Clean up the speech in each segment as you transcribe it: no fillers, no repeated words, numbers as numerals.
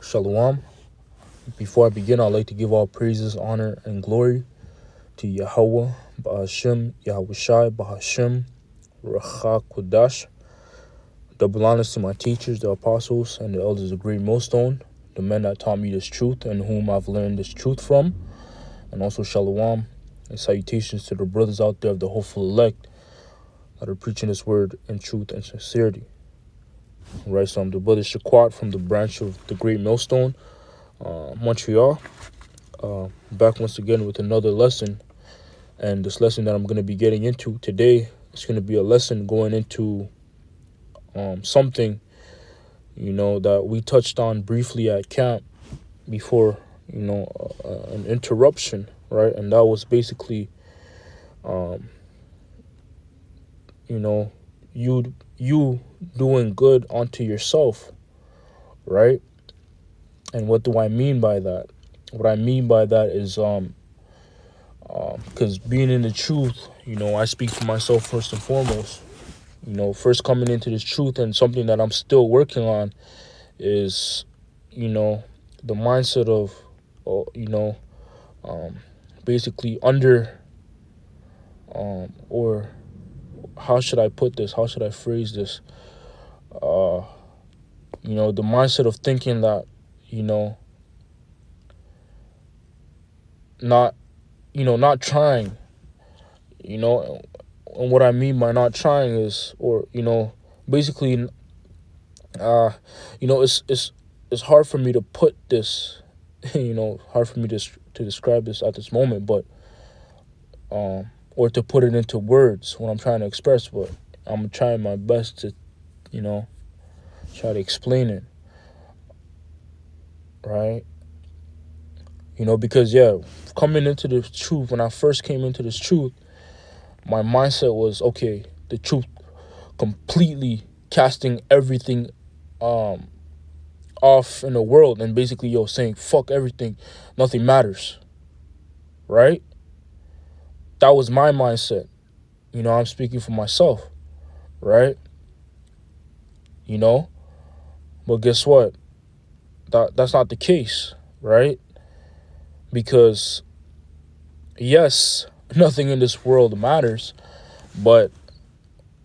Shalom. Before I begin, I'd like to give all praises, honor, and glory to Yahweh, Ba'ashem, Yahweh Shai, Ba'ashem, Racha Kodash. Double honors to my teachers, the apostles, and the elders of Great Millstone, the men that taught me this truth and whom I've learned this truth from. And also Shalom and salutations to the brothers out there of the hopeful elect that are preaching this word in truth and sincerity. Right, so I'm the brother Shaquat from the branch of the Great Millstone, Montreal. Back once again with another lesson. And this lesson that I'm going to be getting into today is going to be a lesson going into something, that we touched on briefly at camp before, an interruption, right? And that was basically, you doing good unto yourself, right? And what do I mean by that? What I mean by that is, because being in the truth, I speak for myself first and foremost. First coming into this truth, and something that I'm still working on is, the mindset of, basically under, or how should I put this? How should I phrase this? The mindset of thinking that, not trying, and what I mean by not trying is, or, basically, it's hard for me to put this, hard for me to describe this at this moment, but, or to put it into words, what I'm trying to express, but I'm trying my best to, try to explain it, right? Because, coming into the truth, when I first came into this truth, my mindset was, okay, the truth, completely casting everything off in the world, and basically, saying, fuck everything, nothing matters, right? That was my mindset. I'm speaking for myself, right? But guess what? That's not the case, right? Because, yes, nothing in this world matters, but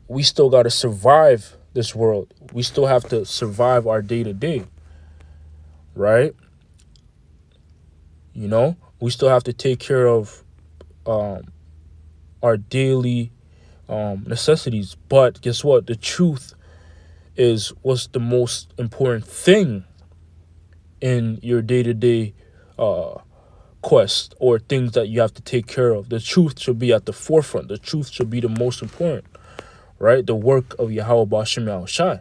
we still got to survive this world. We still have to survive our day-to-day, right? We still have to take care of our daily necessities. But guess what? The truth is what's the most important thing in your day-to-day quest, or things that you have to take care of. The truth should be at the forefront. The truth should be the most important, right? The work of Yahweh Ba'ashem Yahweh Shai,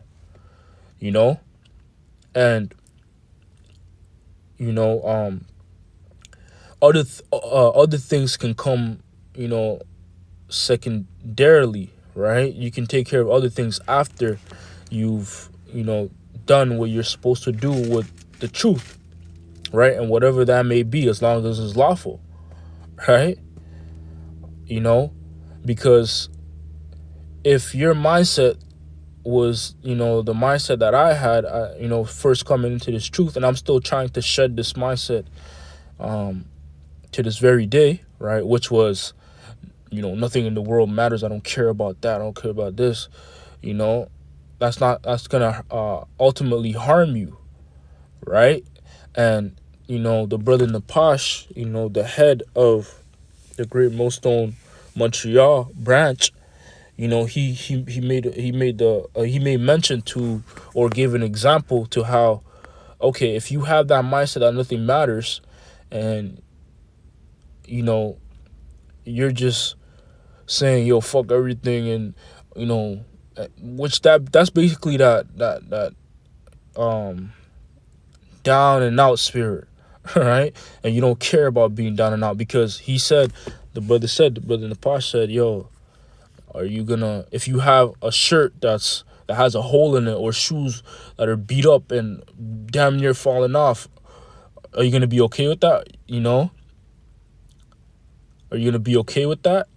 and other things can come, secondarily, right? You can take care of other things after you've done what you're supposed to do with the truth, right? And whatever that may be, as long as it's lawful, right? Because if your mindset was, the mindset that I had, first coming into this truth, and I'm still trying to shed this mindset to this very day, right? Which was, nothing in the world matters. I don't care about that. I don't care about this. That's gonna ultimately harm you, right? And the brother Napash, the head of the Great Millstone Montreal branch, he made mention to, or gave an example to how, okay, if you have that mindset that nothing matters, and you're just saying, yo, fuck everything, and which that's basically that down and out spirit, right? And you don't care about being down and out, because the brother Napash said, yo, are you gonna, if you have a shirt that has a hole in it, or shoes that are beat up and damn near falling off, are you gonna be okay with that? Are you gonna be okay with that?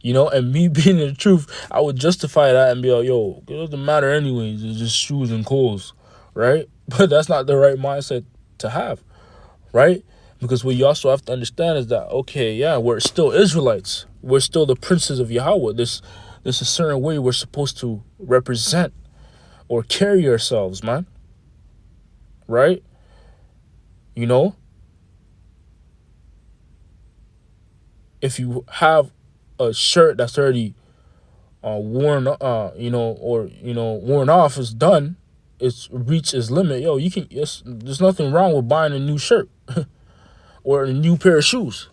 And me being in the truth, I would justify that and be like, yo, it doesn't matter anyways, it's just shoes and clothes, right? But that's not the right mindset to have, right? Because what you also have to understand is that, okay, yeah, we're still Israelites. We're still the princes of Yahweh. There's a certain way we're supposed to represent or carry ourselves, man. Right? You know, if you have a shirt that's already worn, worn off, it's done, it's reached its limit. Yo, there's nothing wrong with buying a new shirt or a new pair of shoes,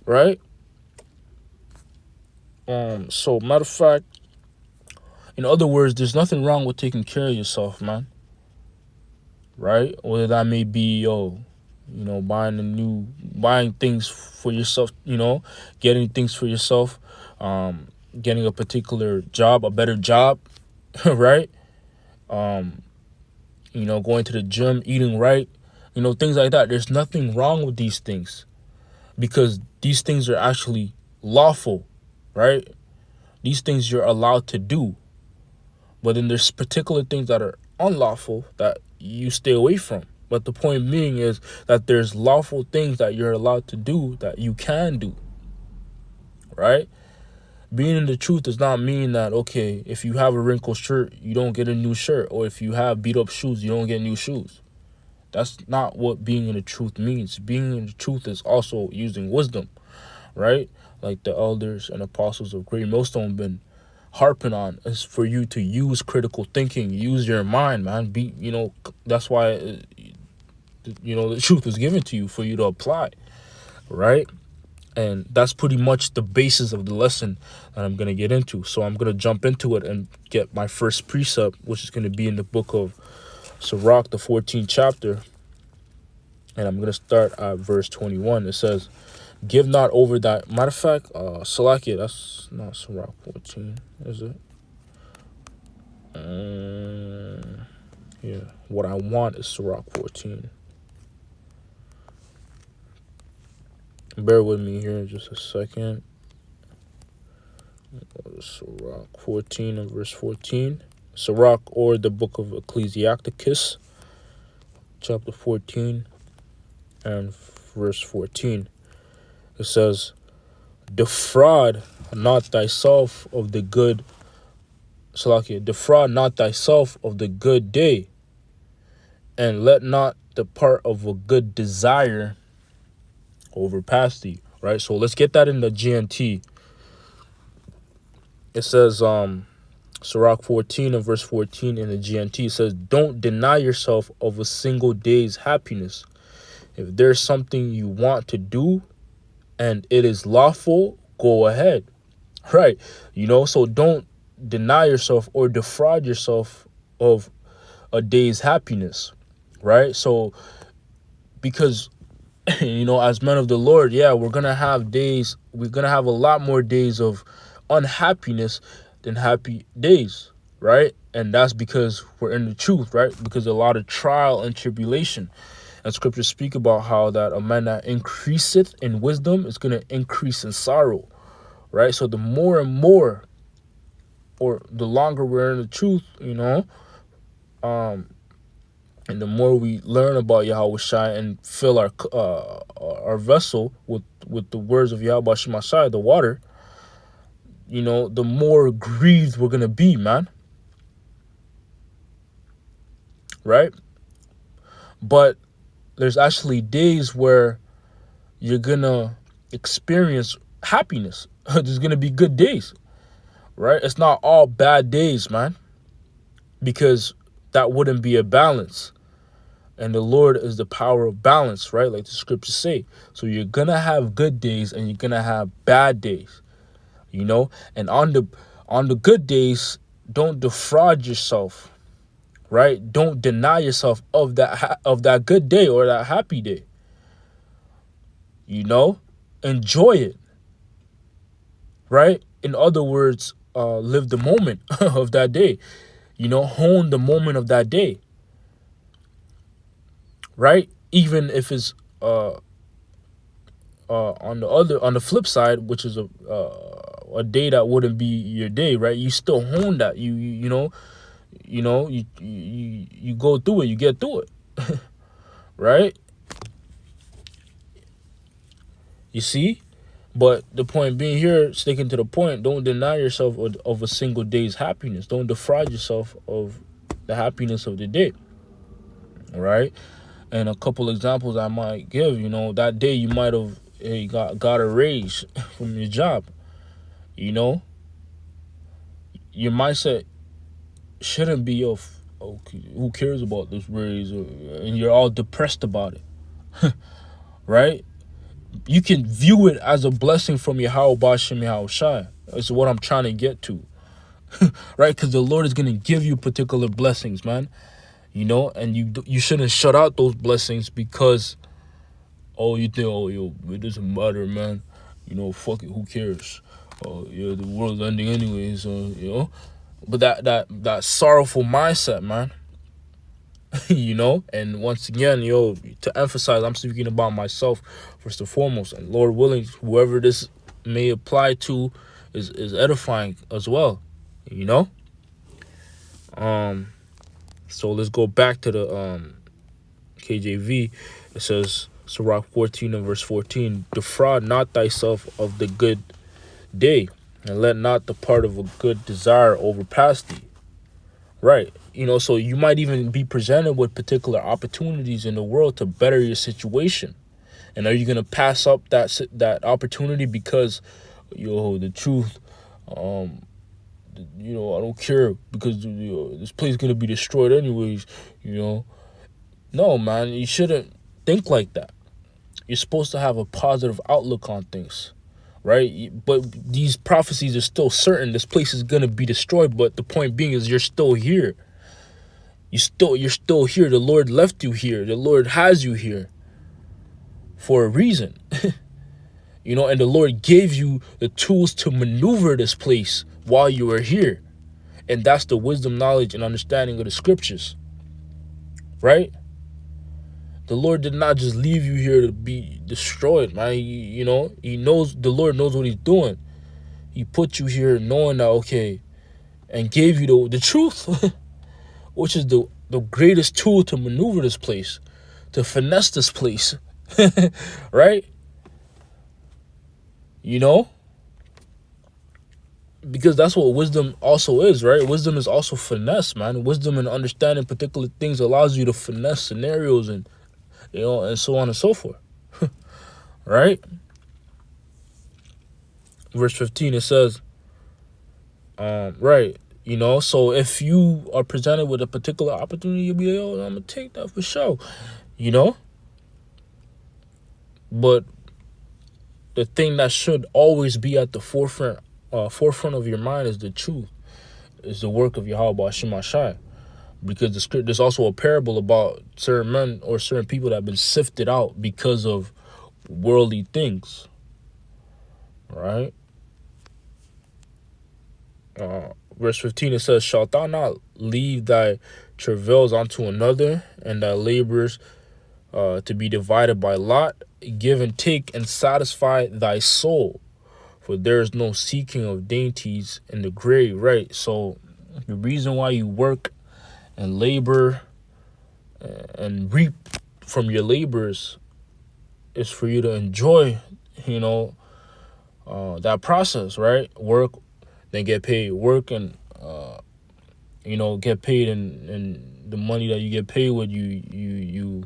right? So matter of fact, in other words, there's nothing wrong with taking care of yourself, man. Right? Whether that may be, buying things for yourself, getting things for yourself, getting a particular job, a better job, right? Going to the gym, eating right, things like that. There's nothing wrong with these things because these things are actually lawful, right? These things you're allowed to do. But then there's particular things that are unlawful that you stay away from. But the point being is that there's lawful things that you're allowed to do that you can do, right? Being in the truth does not mean that, okay, if you have a wrinkled shirt, you don't get a new shirt. Or if you have beat up shoes, you don't get new shoes. That's not what being in the truth means. Being in the truth is also using wisdom, right? Like the elders and apostles of Great Millstone been harping on, is for you to use critical thinking, use your mind, man. That's why, the truth was given to you for you to apply, right? And that's pretty much the basis of the lesson that I'm going to get into. So I'm going to jump into it and get my first precept, which is going to be in the book of Sirach, the 14th chapter. And I'm going to start at verse 21. It says, give not over that. Matter of fact, Salakia, that's not Sirach 14, is it? Yeah, what I want is Sirach 14. Bear with me here in just a second. Sirach 14 and verse 14. Sirach, or the book of Ecclesiasticus, chapter 14 and verse 14. It says, defraud not thyself of the good, defraud not thyself of the good day, and let not the part of a good desire overpass thee. Right? So let's get that in the GNT. It says, Sirach 14 and verse 14 in the GNT says, don't deny yourself of a single day's happiness. If there's something you want to do and it is lawful, go ahead. Right? So don't deny yourself or defraud yourself of a day's happiness. Right? So, because, as men of the Lord, yeah, we're going to have a lot more days of unhappiness than happy days, right? And that's because we're in the truth, right? Because a lot of trial and tribulation. And scriptures speak about how that a man that increaseth in wisdom is going to increase in sorrow, right? So the more and more, or the longer we're in the truth, and the more we learn about Yahweh Shai and fill our vessel with the words of Yahweh Shai, the water, the more grieved we're going to be, man. Right? But there's actually days where you're going to experience happiness. There's going to be good days, right? It's not all bad days, man, because that wouldn't be a balance. And the Lord is the power of balance, right? Like the scriptures say. So you're going to have good days and you're going to have bad days, and on the good days, don't defraud yourself, right? Don't deny yourself of that good day or that happy day. Enjoy it, right? In other words, live the moment of that day. Hone the moment of that day, right? Even if it's on the flip side, which is a day that wouldn't be your day, right? You still hone that. you go through it, you get through it. Right? You see? But the point being here, sticking to the point, don't deny yourself of a single day's happiness. Don't defraud yourself of the happiness of the day. All right? And a couple examples I might give, that day you might have got a raise from your job. Your mindset shouldn't be of, okay, who cares about this raise? And you're all depressed about it. Right? You can view it as a blessing from Yahweh Bashem Yahweh Shai. That's what I'm trying to get to. Right? Because the Lord is going to give you particular blessings, man. And you shouldn't shut out those blessings because, you think, it doesn't matter, man. Fuck it, who cares? The world's ending anyways, But that sorrowful mindset, man. And once again, to emphasize, I'm speaking about myself first and foremost, and Lord willing, whoever this may apply to is edifying as well. So let's go back to the KJV. It says, Sirach 14 and verse 14, defraud not thyself of the good day, and let not the part of a good desire overpass thee. Right. So you might even be presented with particular opportunities in the world to better your situation. And are you going to pass up that opportunity because, the truth, I don't care because this place is going to be destroyed anyways, No, man, you shouldn't think like that. You're supposed to have a positive outlook on things. Right? But these prophecies are still certain. This place is going to be destroyed. But the point being is you're still here. You're still here. The Lord left you here. The Lord has you here for a reason. And the Lord gave you the tools to maneuver this place while you are here. And that's the wisdom, knowledge, and understanding of the scriptures. Right? The Lord did not just leave you here to be destroyed, man. He knows, the Lord knows what he's doing. He put you here knowing that, okay, and gave you the truth, which is the greatest tool to maneuver this place, to finesse this place, right? Because that's what wisdom also is, right? Wisdom is also finesse, man. Wisdom and understanding particular things allows you to finesse scenarios and so on and so forth. Right? Verse 15, it says, right, so if you are presented with a particular opportunity, you'll be like, I'm going to take that for sure, But the thing that should always be at the forefront of your mind is the truth, is the work of Yahweh Hashem Shai. Because there's also a parable about certain men or certain people that have been sifted out because of worldly things. Right? Verse 15, it says, shalt thou not leave thy travails unto another, and thy labors to be divided by lot? Give and take, and satisfy thy soul, for there is no seeking of dainties in the grave. Right? So the reason why you work and labor and reap from your labors is for you to enjoy, that process, right? Work, then get paid. Work and, get paid, and the money that you get paid with, you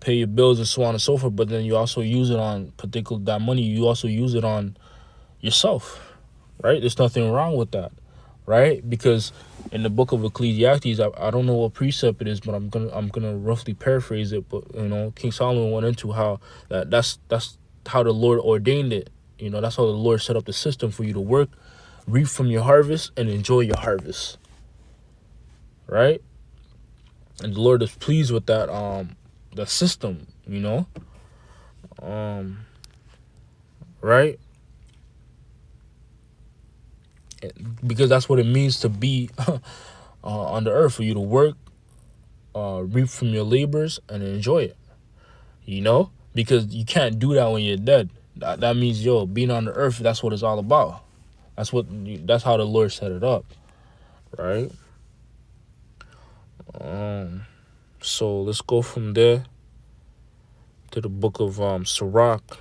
pay your bills and so on and so forth. But then you also use it on that money. You also use it on yourself, right? There's nothing wrong with that, right? Because in the book of Ecclesiastes, I don't know what precept it is, but I'm gonna roughly paraphrase it. But King Solomon went into how that's how the Lord ordained it. That's how the Lord set up the system for you to work, reap from your harvest, and enjoy your harvest. Right? And the Lord is pleased with that the system, right? Because that's what it means to be on the earth, for you to work, reap from your labors, and enjoy it. Because you can't do that when you're dead. That means, being on the earth, that's what it's all about. That's how the Lord set it up, right? So let's go from there to the book of Sirach,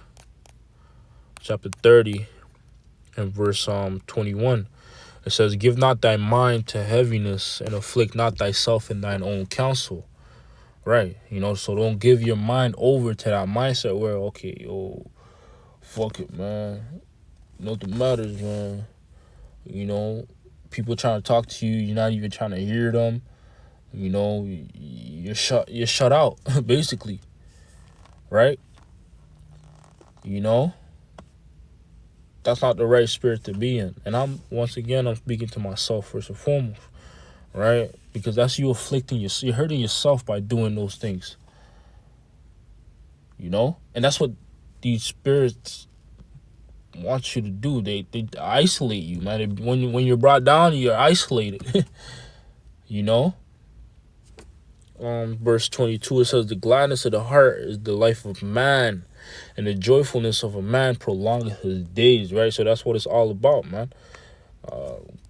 chapter 30 and verse 21. It says, "Give not thy mind to heaviness, and afflict not thyself in thine own counsel." Right, so don't give your mind over to that mindset where, okay, yo, fuck it, man. Nothing matters, man. People trying to talk to you, you're not even trying to hear them. You're shut out, basically, right? That's not the right spirit to be in. And I'm speaking to myself first and foremost, right? Because that's you you're hurting yourself by doing those things, And that's what these spirits want you to do. They isolate you, man. When you're brought down, you're isolated, Verse 22, it says, "The gladness of the heart is the life of man, and the joyfulness of a man prolongeth his days," right? So that's what it's all about, man.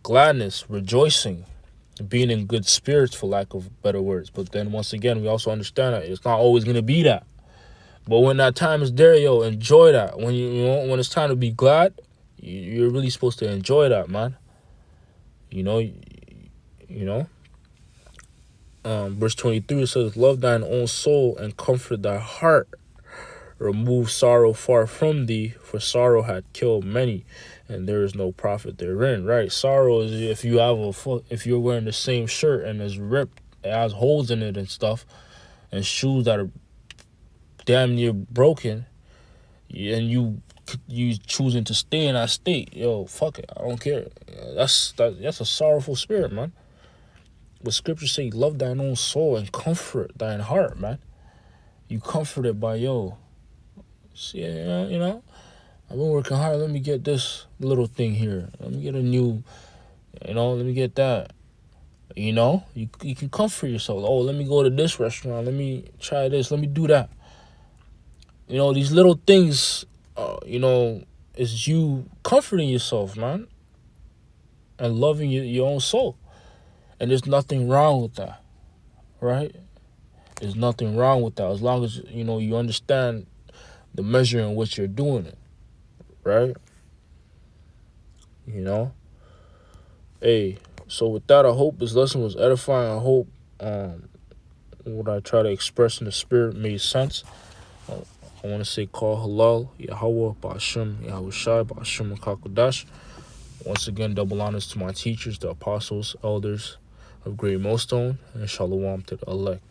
Gladness, rejoicing, being in good spirits, for lack of better words. But then once again, we also understand that it's not always going to be that. But when that time is there, yo, enjoy that. When when it's time to be glad, you're really supposed to enjoy that, man. Verse 23, it says, "Love thine own soul and comfort thy heart. Remove sorrow far from thee, for sorrow hath killed many, and there is no profit therein." Right? Sorrow is if you're wearing the same shirt and it's ripped, it has holes in it and stuff, and shoes that are damn near broken, and you choosing to stay in that state. Yo, fuck it, I don't care. That's a sorrowful spirit, man. But scripture say, "Love thine own soul and comfort thine heart," man. You comfort it by, see, I've been working hard. Let me get this little thing here. Let me get a new, let me get that. You can comfort yourself. Oh, let me go to this restaurant. Let me try this. Let me do that. These little things, is you comforting yourself, man, and loving your own soul. And there's nothing wrong with that, right? There's nothing wrong with that as long as, you understand the measure in which you're doing it, right? Hey, so with that, I hope this lesson was edifying. I hope what I try to express in the spirit made sense. I want to say, call halal, Yahweh, Ba'ashim, Yahweh Shai, Ba'ashim, Kakodash. Once again, double honors to my teachers, the apostles, elders of Great Millstone, and shalom to the elect.